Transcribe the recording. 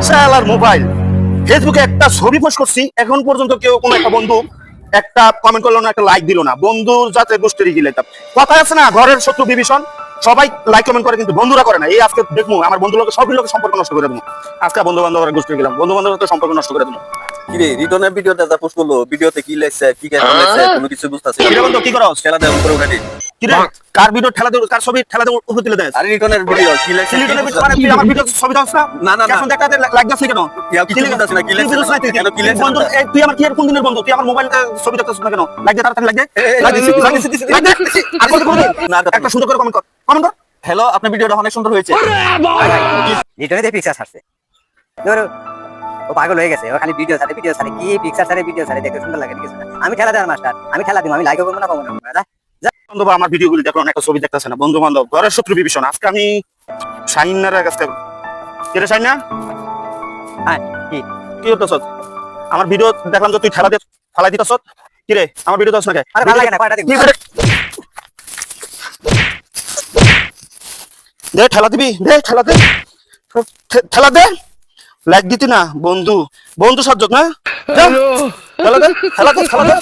শালার মোবাইল ফেসবুকে একটা ছবি পোস্ট করছি, এখন পর্যন্ত কেউ কোনো একটা বন্ধু একটা কমেন্ট করলো না, একটা লাইক দিল না। বন্ধুর যাতে গোষ্ঠীর গিলে কথা আছে না, ঘরের শত্রু বিভীষণ। সবাই লাইক কমেন্ট করে কিন্তু বন্ধুরা করে না। এই আজকে দেখবো আমার বন্ধু লোক সব লোকের সম্পর্ক নষ্ট করে দেবো। আজকে বন্ধু বান্ধবের গোষ্ঠী গেলাম, বন্ধু বান্ধবের সম্পর্ক নষ্ট করে দেবো। কিরে রিটনের ভিডিওতে যা পোস্ট করলো, ভিডিওতে কি লেখছে কি ক্যাপশন লেখছে কোনো কিছু বুঝতাছি না। কিরে বন্ধু কি করছ? খেলা দেয় উপরে উঠে। কিরে কার ভিডিও ঠেলা দেব, কার ছবি ঠেলা দেব উপরে তুলে দেয়? আরে রিটনের ভিডিও কি লেখছে কি সিলিকনের বুঝতাছি মানে তুই আমার ভিডিও ছবি দাও না? না, না, না। এখন দেখাতে লাইক দাও কেন? কিছু বুঝতাছি না কি লেখছে কেন কি লেখছে বন্ধু তুই আমার কি এর কোন দিনের বন্ধু? তুই আমার মোবাইল ছবি দেখতেছিস না কেন? লাইক দে, তাড়াতাড়ি লাইক দে। লাইক দিছি, লাইক দে। আর কত করে? না, একটা সুন্দর করে কমেন্ট কর, কমেন্ট কর। হ্যালো, আপনার ভিডিওটা অনেক সুন্দর হয়েছে। রিটনে দিয়ে পিকচার ছাড়ছে, ধরো ও পাগল হয়ে গেছে। ও খালি ভিডিও ছাড়ে কি পিকচার ছাড়ে ভিডিও ছাড়ে, দেখতে সুন্দর লাগে কিছু না। আমি খেলা দেওয়ার মাস্টার, আমি খেলা দিব, আমি লাইক করবো না, পাবো না। বন্ধু আমার ভিডিওগুলি দেখো, একটা ছবি দেখতেছে না। বন্ধু বান্ধব ঘরের শত্রু বিভীষণ। আজকে আমি শাহিনার কাছে কেটে শাহিনা হ্যাঁ কি কি করতেছ? আমার ভিডিও দেখলাম যে তুই ঠেলা দিয়ে ফালাই দিতেছ। কি রে আমার ভিডিও দছ না কে? আরে ভালো লাগে না, কয়টা দেখবি? দে ঠেলা দিবি, দে ঠেলা দে, ঠেলা দে। লাইক দিতি না বন্ধু, বন্ধু সহ্য না। ঠেলা দে, ঠেলা দে, ঠেলা দে।